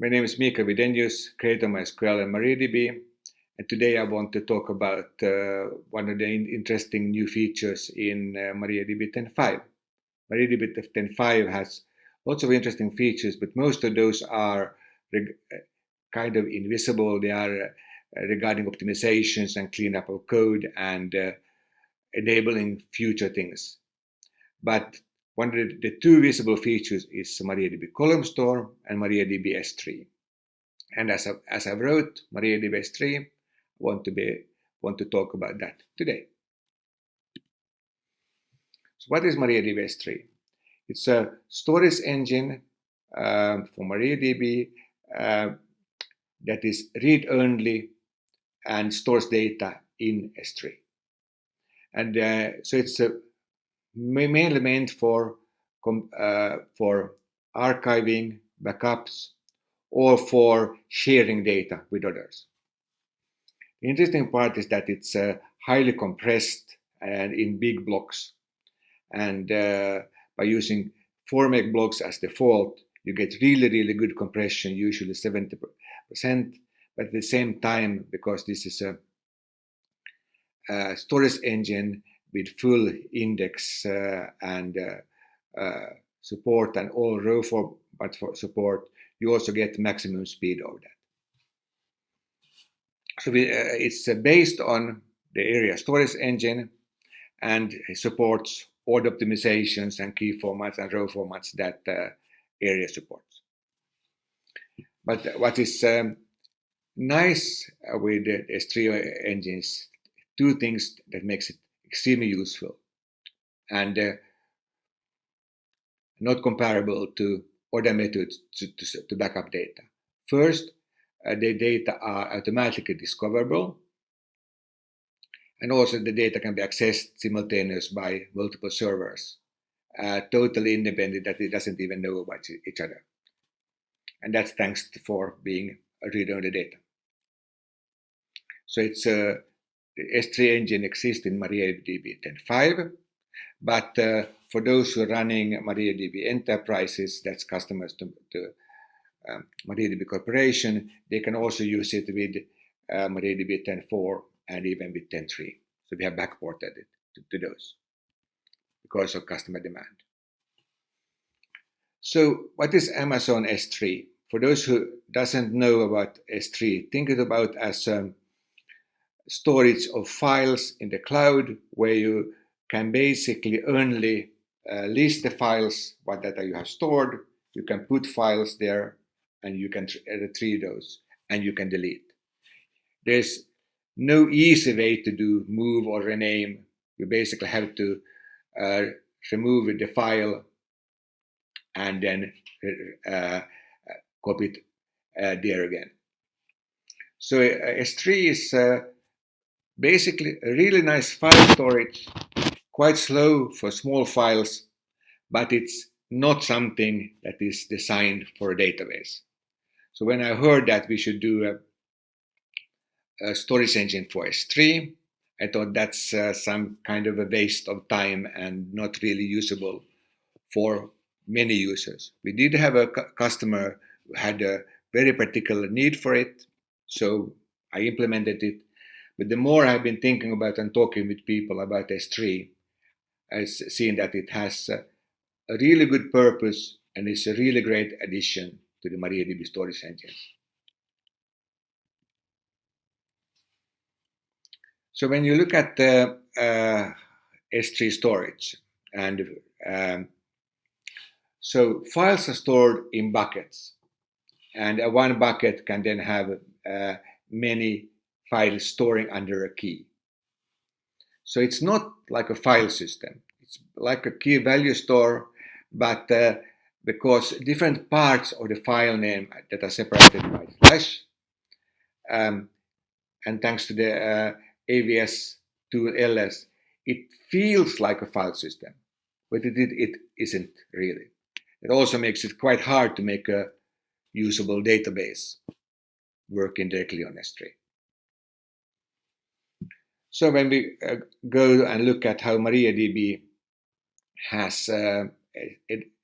My name is Widenius, creator of MySQL and MariaDB, and today I want to talk about one of the interesting new features in MariaDB 10.5. MariaDB 10.5 has lots of interesting features, but most of those are kind of invisible. They are regarding optimizations and cleanup of code and enabling future things. But one of the two visible features is MariaDB column store and MariaDB S3. And as I wrote MariaDB S3, I want to talk about that today. So what is MariaDB S3? It's a storage engine for MariaDB that is read-only and stores data in S3. And so it's mainly meant for archiving, backups, or for sharing data with others. The interesting part is that it's highly compressed and in big blocks. And by using 4 meg blocks as default, you get really good compression, usually 70%. But at the same time, because this is a storage engine with full index and support and all row format for support, you also get maximum speed of that. So it's based on the area storage engine, and it supports all the optimizations and key formats and row formats that area supports. But what is nice with the S3 engine is two things that makes it extremely useful and not comparable to other methods to back up data. First, the data are automatically discoverable, and also the data can be accessed simultaneously by multiple servers, totally independent, that it doesn't even know about each other. And that's thanks for being read-only data. So it's the S3 engine exists in MariaDB 10.5, but for those who are running MariaDB enterprises, that's customers to MariaDB Corporation, they can also use it with MariaDB 10.4 and even with 10.3. So we have backported it to those because of customer demand. So what is Amazon S3? For those who doesn't know about S3, think it about as storage of files in the cloud, where you can basically only list the files, what data you have stored. You can put files there, and you can retrieve those, and you can delete. There's no easy way to do move or rename. You basically have to remove the file and then copy it there again. So S3 is basically a really nice file storage, quite slow for small files, but it's not something that is designed for a database. So when I heard that we should do a storage engine for S3, I thought that's some kind of a waste of time and not really usable for many users. We did have a customer who had a very particular need for it, so I implemented it. But the more I've been thinking about and talking with people about S3, I've seen that it has a really good purpose and is a really great addition to the MariaDB storage engine. So when you look at the S3 storage, and so files are stored in buckets, and one bucket can then have many files storing under a key. So it's not like a file system. It's like a key value store, but because different parts of the file name that are separated by slash, and thanks to the AVS tool LS, it feels like a file system, but it isn't really. It also makes it quite hard to make a usable database working directly on S3. So when we go and look at how MariaDB has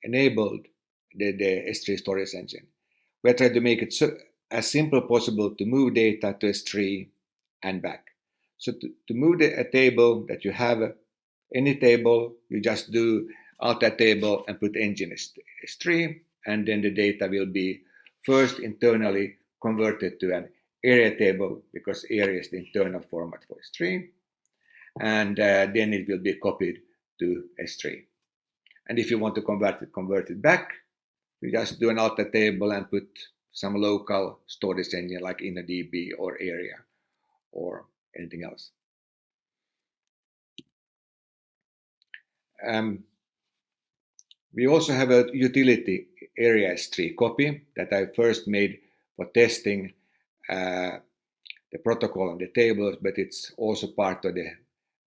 enabled the S3 storage engine, we're trying to make it as simple as possible to move data to S3 and back. So to move a table that you have, any table, you just do alt that table and put ENG in S3, and then the data will be first internally converted to an area table, because area is the internal format for S3, and then it will be copied to S3. And if you want to convert it back, you just do an alt table and put some local storage engine like MariaDB or area or anything else. We also have a utility area S3 copy that I first made for testing the protocol and the tables, but it's also part of the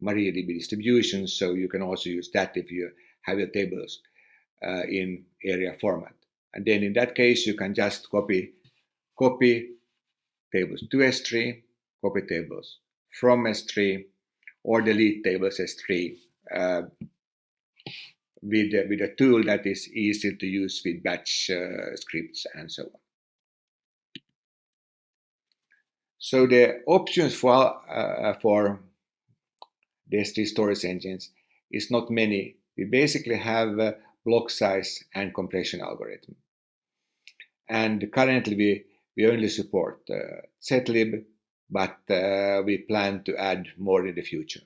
MariaDB distribution, so you can also use that if you have your tables in area format. And then in that case, you can just copy tables to S3, copy tables from S3, or delete tables S3 with a tool that is easy to use with batch scripts and so on. So the options for the S3 storage engines is not many. We basically have block size and compression algorithm. And currently we only support setlib, but we plan to add more in the future.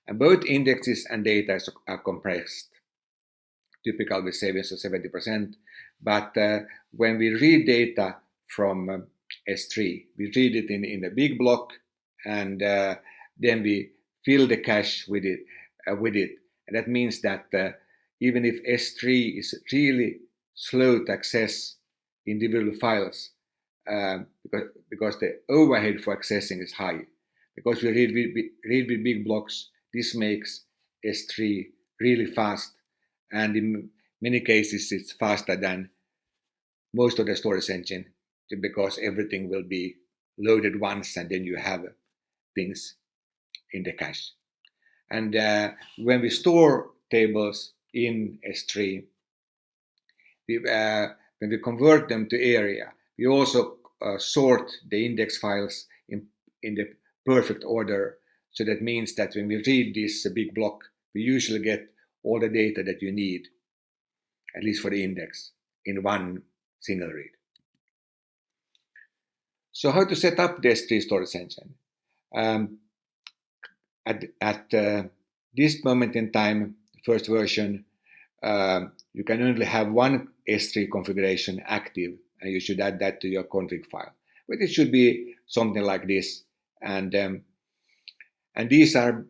And both indexes and data are compressed, typically with savings of 70%. But when we read data from S3, we read it in a big block, and then we fill the cache with it. And that means that even if S3 is really slow to access individual files, because the overhead for accessing is high, because we read with big blocks, this makes S3 really fast, and in many cases it's faster than most of the storage engine, because everything will be loaded once and then you have things in the cache. And when we store tables in S3, when we convert them to area, we also sort the index files in the perfect order. So that means that when we read this big block, we usually get all the data that you need, at least for the index, in one single read. So how to set up the S3 storage engine? At this moment in time, first version, you can only have one S3 configuration active, and you should add that to your config file. But it should be something like this, and these are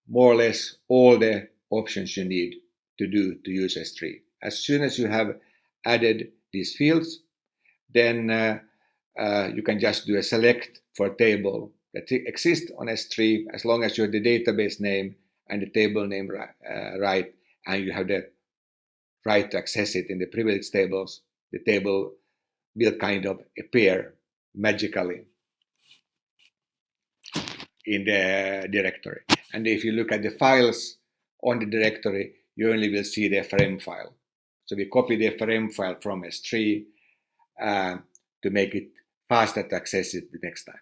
more or less all the options you need to use S3. As soon as you have added these fields, then you can just do a select for a table that exists on S3, as long as you have the database name and the table name right, and you have the right to access it in the privileged tables. The table will kind of appear magically in the directory. And if you look at the files on the directory, you only will see the FRM file. So we copy the FRM file from S3 to make it faster to access it the next time.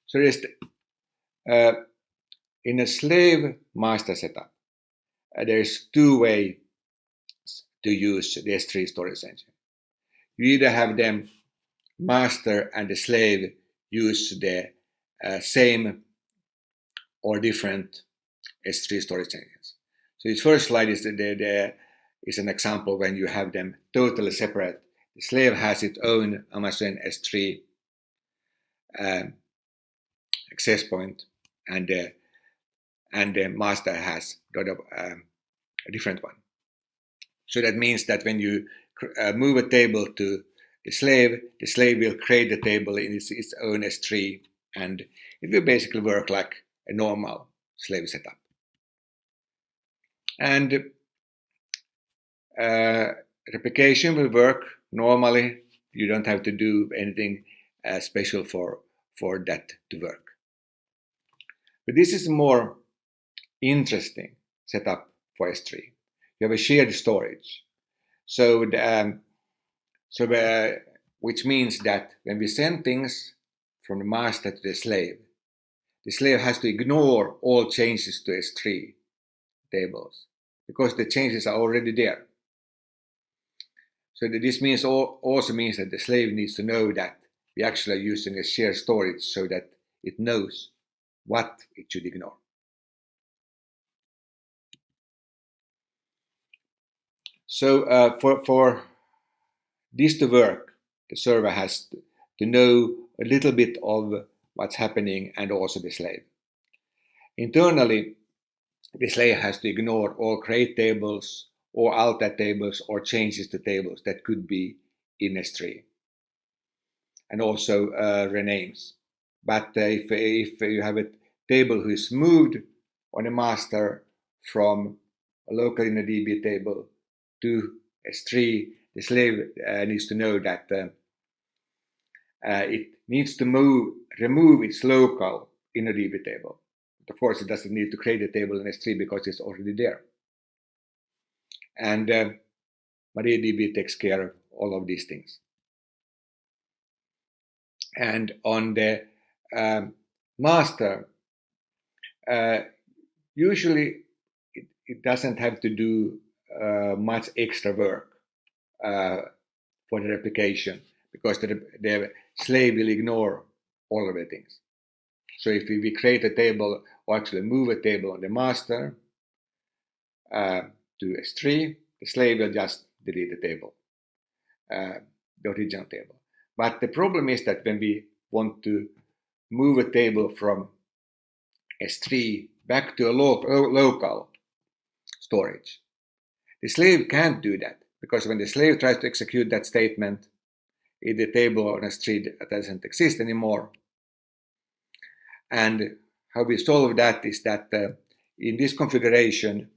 So in a slave master setup, there is two ways to use the S3 storage engine. You either have them master and the slave use the same or different S3 storage engines. So this first slide is an example when you have them totally separate. The slave has its own Amazon S3 access point, and the master has a different one. So that means that when you move a table to the slave will create the table in its own S3, and it will basically work like a normal slave setup. And replication will work normally. You don't have to do anything special for that to work. But this is a more interesting setup for S3. You have a shared storage. So, which means that when we send things from the master to the slave has to ignore all changes to S3 tables because the changes are already there. So this means also means that the slave needs to know that we actually are using a shared storage so that it knows what it should ignore. So for this to work, the server has to know a little bit of what's happening and also the slave. Internally, the slave has to ignore all create tables or alter tables or changes to tables that could be in S3, and also renames. But if you have a table who is moved on a master from a local MariaDB table to S3, the slave needs to know that it needs to remove its local MariaDB table. Of course, it doesn't need to create a table in S3 because it's already there. And MariaDB takes care of all of these things. And on the master, usually it doesn't have to do much extra work for the replication because the slave will ignore all of the things. So if we create a table or actually move a table on the master to S3, the slave will just delete the table, the original table. But the problem is that when we want to move a table from S3 back to a local storage, the slave can't do that because when the slave tries to execute that statement, the table on S3 doesn't exist anymore. And how we solve that is that in this configuration,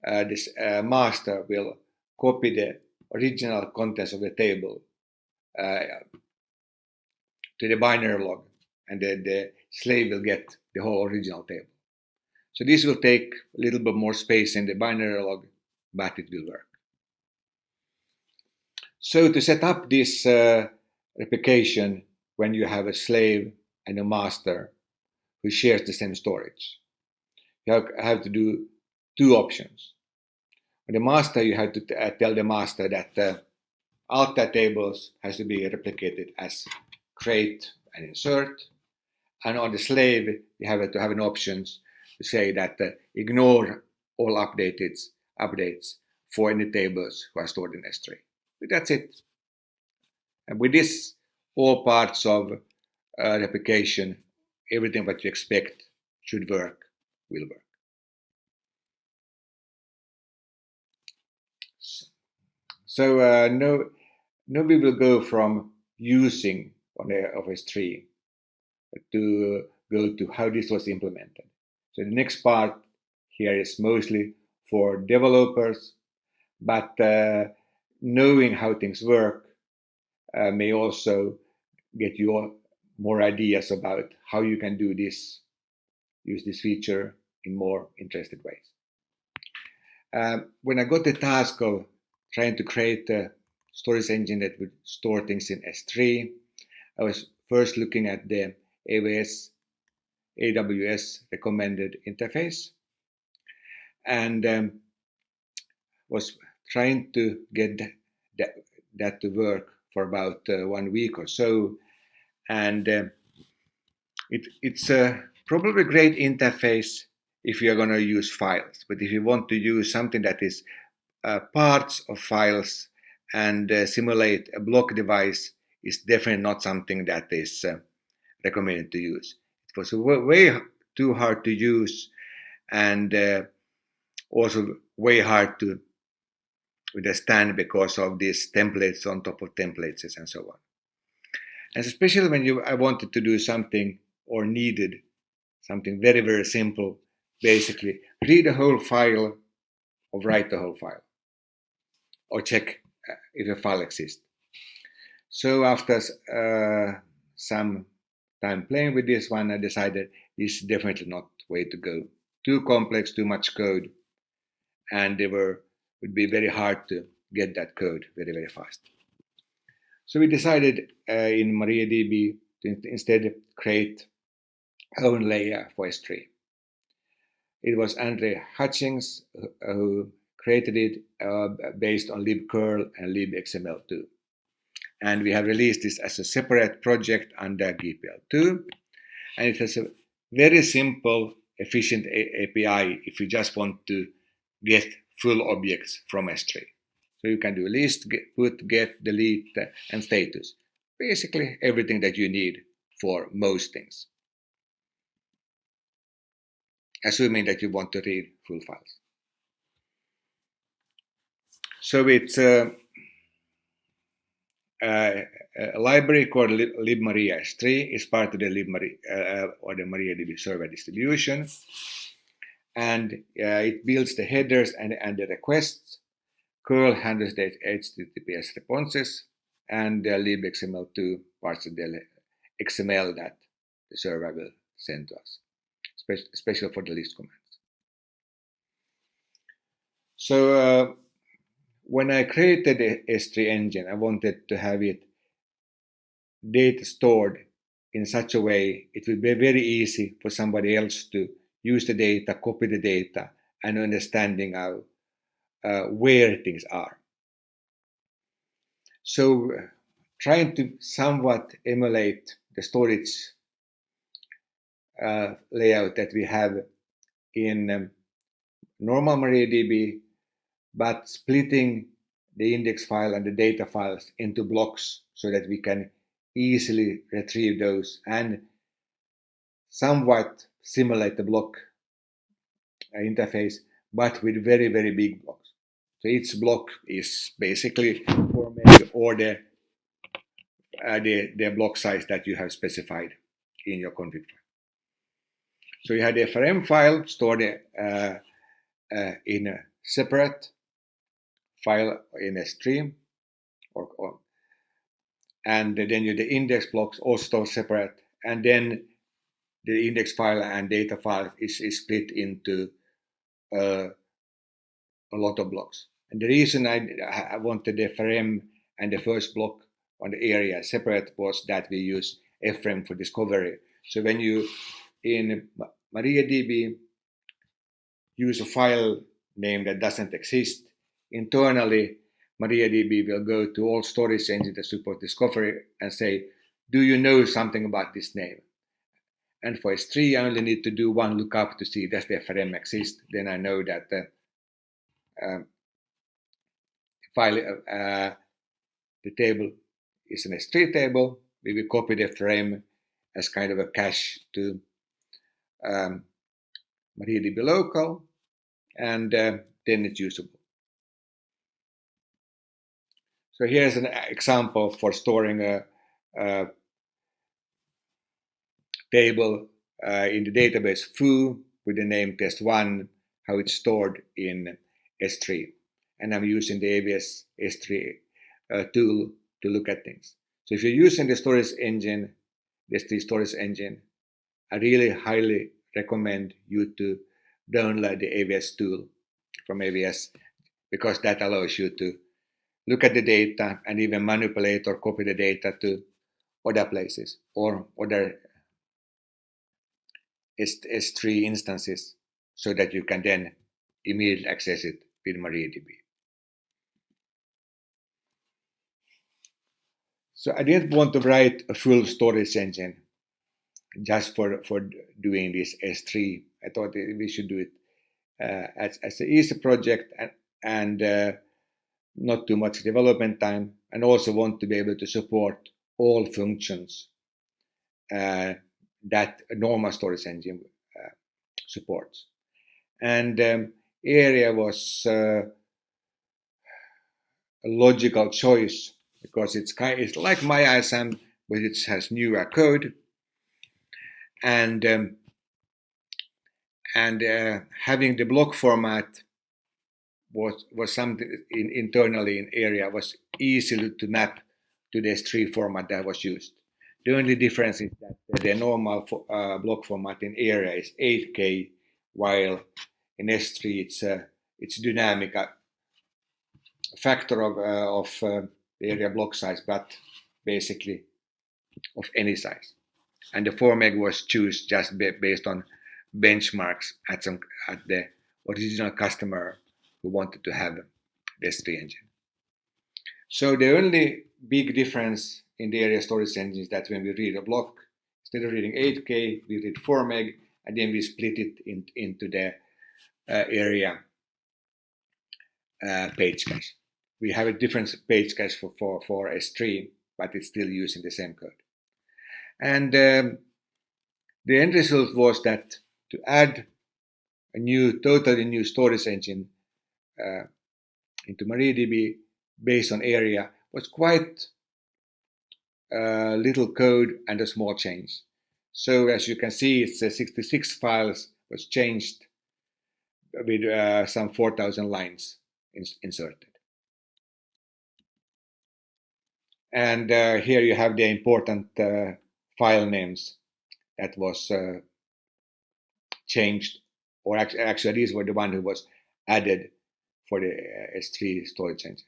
this master will copy the original contents of the table to the binary log, and the slave will get the whole original table. So this will take a little bit more space in the binary log, but it will work. So to set up this replication when you have a slave and a master who shares the same storage, you have to do two options. For the master, you have to tell the master that alter tables has to be replicated as create and insert, and on the slave you have to have an option to say that ignore all updates for any tables who are stored in S3. But that's it. And with this, all parts of replication, everything that you expect should work, will work. So now we will go from using of S3 to go to how this was implemented. So the next part here is mostly for developers, but knowing how things work may also get you more ideas about how you can do this, use this feature in more interesting ways. When I got the task of trying to create a storage engine that would store things in S3, I was first looking at the AWS recommended interface and was trying to get that to work for about 1 week or so. And it's probably a great interface if you're going to use files. But if you want to use something that is parts of files and simulate a block device, is definitely not something that is recommended to use. It was way too hard to use and also way hard to understand because of these templates on top of templates and so on. And especially when I wanted to do something or needed something very, very simple, basically read the whole file or write the whole file or check if a file exists. So after some time playing with this one, I decided this is definitely not the way to go. Too complex, too much code, and they would be very hard to get that code very, very fast. So we decided in MariaDB to instead create our own layer for S3. It was Andre Hutchings who created it based on libcurl and libxml2. And we have released this as a separate project under GPL2. And it has a very simple, efficient API if you just want to get full objects from S3. So you can do list, put, get, delete, and status. Basically everything that you need for most things. Assuming that you want to read full files. So it's a library called libmaria S3. It's part of the libmaria or the MariaDB server distribution, and it builds the headers and the requests. Curl handles the HTTPS responses, and the libxml2 parts of the XML that the server will send to us, especially for the list commands. So when I created the S3 engine, I wanted to have it data stored in such a way it would be very easy for somebody else to use the data, copy the data, and understanding how where things are. So trying to somewhat emulate the storage layout that we have in normal MariaDB, but splitting the index file and the data files into blocks so that we can easily retrieve those and somewhat simulate the block interface, but with very, very big blocks. So each block is basically 4 meg or the block size that you have specified in your config file. So you had the FRM file stored in a separate file in S3, and then you the index blocks also separate, and then the index file and data file is split into a lot of blocks. And the reason I wanted the FRM and the first block on the area separate was that we use FRM for discovery. So when you in MariaDB use a file name that doesn't exist, internally MariaDB will go to all storage engines that support discovery and say, do you know something about this name? And for S3, I only need to do one lookup to see does the FRM exist. Then I know that the table is an S3 table. We will copy the FRM as kind of a cache to MariaDB local, and then it's usable. So here's an example for storing a table in the database foo with the name test1, how it's stored in S3. And I'm using the AWS S3 tool to look at things. So if you're using the storage engine, the S3 storage engine, I really highly recommend you to download the AWS tool from AWS, because that allows you to look at the data and even manipulate or copy the data to other places or other S3 instances so that you can then immediately access it with MariaDB. So I didn't want to write a full storage engine just for doing this S3. I thought we should do it as an easy project and not too much development time, and also want to be able to support all functions that a normal storage engine supports. And area was a logical choice because it's like MyISAM, but it has newer code, and having the block format was something internally in area was easy to map to the S3 format that was used. The only difference is that the normal block format in area is 8K, while in S3 it's dynamic factor of the area block size, but basically of any size. And the 4 meg was chosen just based on benchmarks at the original customer who wanted to have the S3 engine. So the only big difference in the area storage engine is that when we read a block, instead of reading 8K, we read 4 meg, and then we split it into the area page cache. We have a different page cache for S3, but it's still using the same code. And the end result was that to add a totally new storage engine into MariaDB based on area was quite little code and a small change. So as you can see, it's 66 files was changed with some 4,000 lines inserted. And here you have the important file names that was changed, or actually these were the one who was added for the S3 storage engine.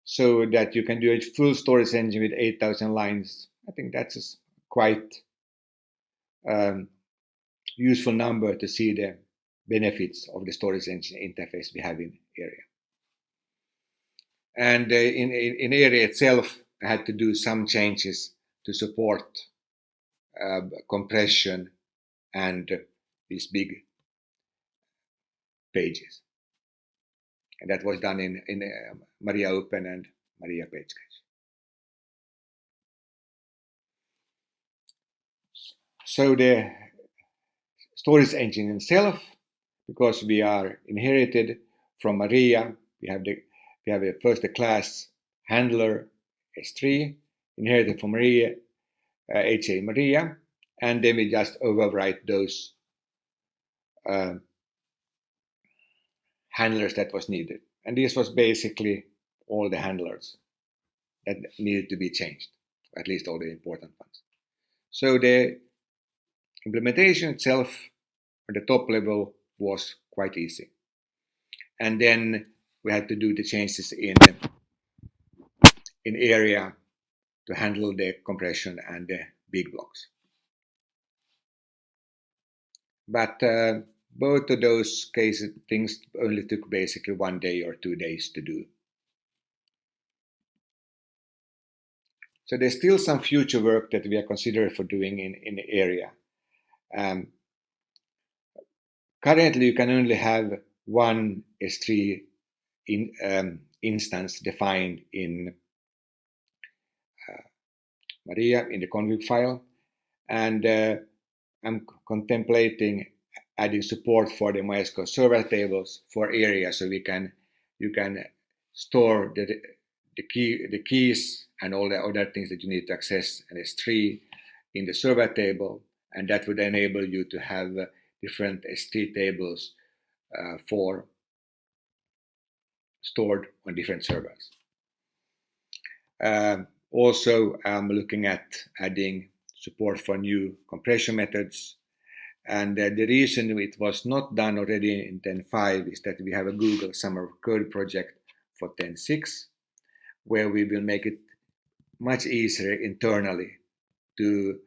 So that you can do a full storage engine with 8,000 lines. I think that's a quite useful number to see the benefits of the storage engine interface we have in area. And in area itself, I had to do some changes to support compression and these big pages. And that was done in Maria Open and Maria Page Cache. So the storage engine itself, because we are inherited from Maria, we have first the class handler S3, inherited from Maria, HA Maria, and then we just overwrite those handlers that was needed. And this was basically all the handlers that needed to be changed, at least all the important ones. So the implementation itself at the top level was quite easy. And then we had to do the changes in area to handle the compression and the big blocks. But both of those things only took basically 1 day or 2 days to do. So there's still some future work that we are considering for doing in the area. Currently, you can only have one S3 instance defined in Maria in the config file, and I'm contemplating adding support for the MySQL server tables for area, so you can store the keys and all the other things that you need to access an S3 in the server table, and that would enable you to have different S3 tables for stored on different servers. Also, I'm looking at adding support for new compression methods. And the reason it was not done already in 10.5 is that we have a Google Summer Code project for 10.6, where we will make it much easier internally to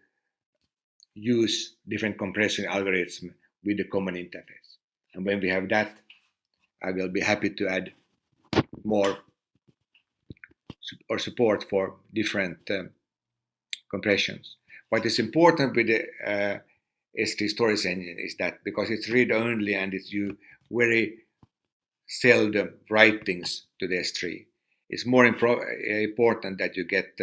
use different compression algorithms with the common interface. And when we have that, I will be happy to add more or support for different compressions. What is important with the S3 storage engine is that because it's read-only and you very seldom write things to the S3, it's more important that you get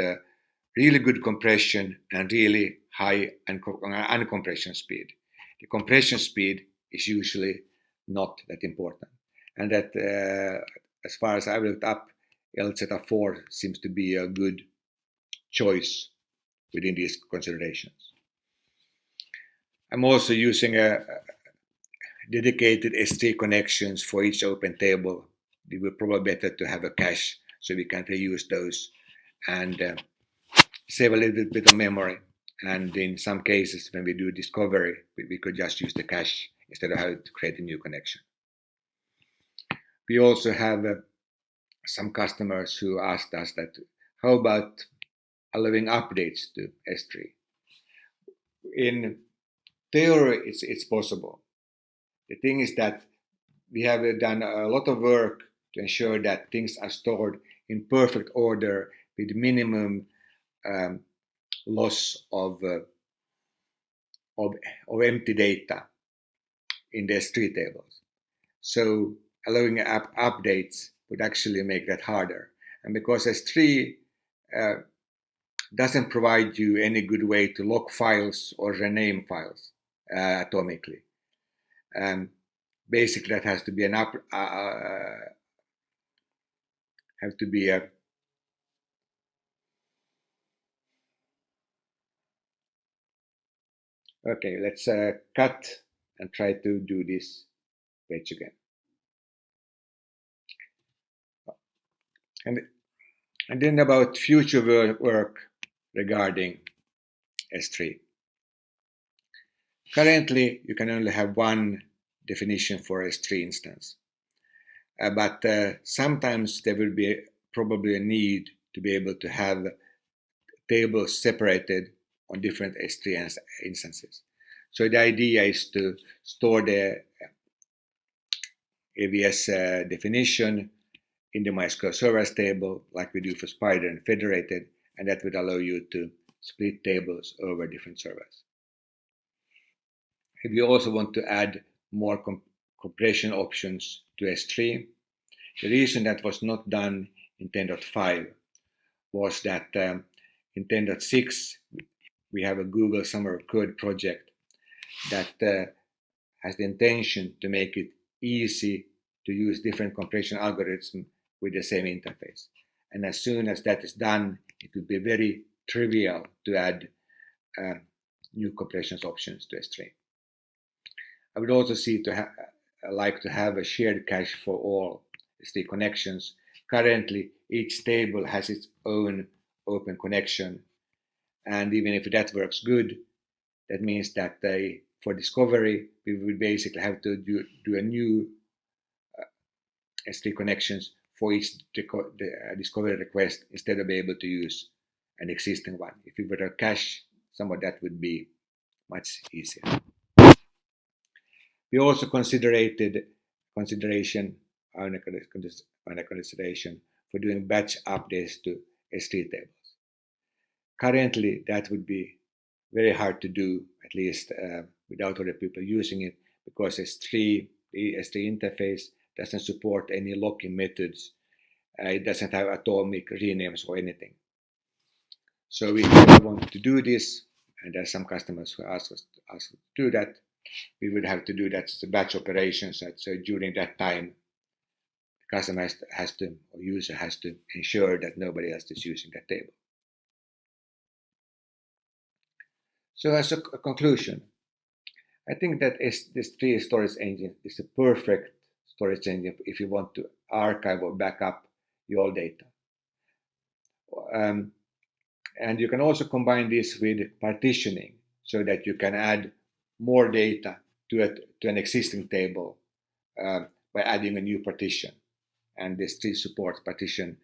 really good compression and really high uncompression speed. The compression speed is usually not that important. And that, as far as I've looked up, LZ4 seems to be a good choice within these considerations. I'm also using a dedicated S3 connections for each open table. It will probably better to have a cache so we can reuse those and save a little bit of memory. And in some cases, when we do discovery, we could just use the cache instead of having to create a new connection. We also have some customers who asked us that, how about allowing updates to S3? In theory, it's possible. The thing is that we have done a lot of work to ensure that things are stored in perfect order with minimum loss of empty data in the S3 tables. So allowing updates would actually make that harder. And because S3 doesn't provide you any good way to lock files or rename files atomically. Basically, that has to be okay, let's cut and try to do this page again. And then about future work regarding S3. Currently, you can only have one definition for S3 instance. But sometimes there will be probably a need to be able to have tables separated on different S3 instances. So the idea is to store the AVS definition in the MySQL servers table, like we do for Spider and Federated, and that would allow you to split tables over different servers. If you also want to add more compression options to S3, the reason that was not done in 10.5 was that in 10.6 we have a Google Summer of Code project that has the intention to make it easy to use different compression algorithms with the same interface. And as soon as that is done, it will be very trivial to add new compression options to S3. I would also like to have a shared cache for all S3 connections. Currently, each table has its own open connection, and even if that works good, that means that for discovery, we would basically have to do a new S3 connections for each discovery request instead of being able to use an existing one. If we were to cache some of that, would be much easier. We also consideration for doing batch updates to S3 tables. Currently, that would be very hard to do, at least without other people using it, because the S3 interface doesn't support any locking methods. It doesn't have atomic renames or anything. So if we want to do this, and there are some customers who ask us to do that, we would have to do that as a batch operation. So during that time, the customer or user has to ensure that nobody else is using that table. So as a conclusion, I think that S3 storage engine is a perfect storage engine if you want to archive or backup your data. And you can also combine this with partitioning so that you can add more data to an existing table by adding a new partition. And S3 supports partition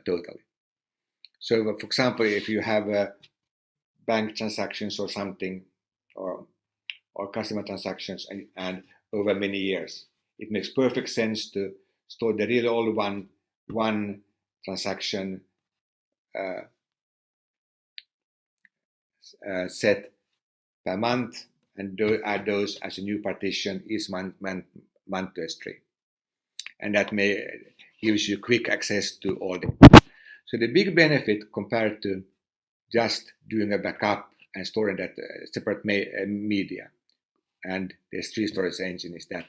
totally. So for example, if you have bank transactions or something, or customer transactions and over many years, it makes perfect sense to store the really old one transaction set per month and add those as a new partition each month to S3. And that gives you quick access to all the. So the big benefit compared to just doing a backup and storing that separate media and the S3 storage engine is that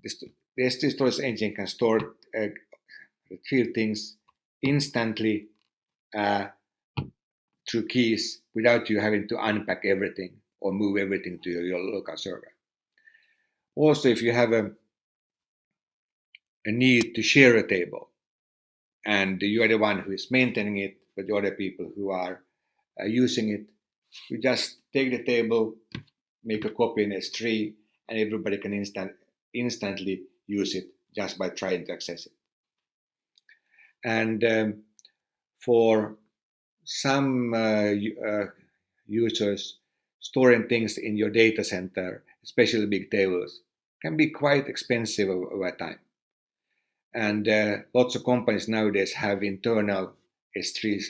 the S3 storage engine can store retrieve things instantly through keys without you having to unpack everything or move everything to your local server. Also, if you have a need to share a table and you are the one who is maintaining it, but the other people who are using it, you just take the table, make a copy in S3, and everybody can instantly use it just by trying to access it. And for some users, storing things in your data center, especially big tables, can be quite expensive over time. And lots of companies nowadays have internal S3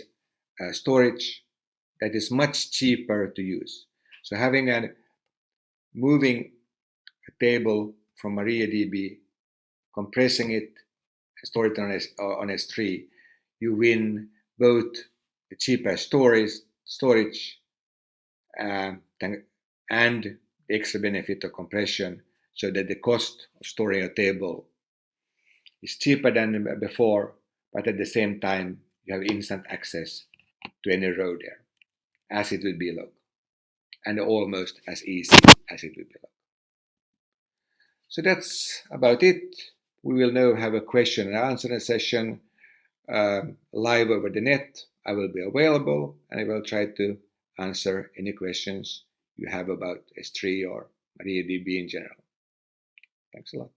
storage that is much cheaper to use. So moving a table from MariaDB, compressing it, store it on S3, you win both the cheaper storage and the extra benefit of compression, so that the cost of storing a table is cheaper than before, but at the same time you have instant access to any row there, as it would be local, and almost as easy as it would be local. So that's about it. We will now have a question and answer session live over the net. I will be available, and I will try to answer any questions you have about S3 or MariaDB in general. Thanks a lot.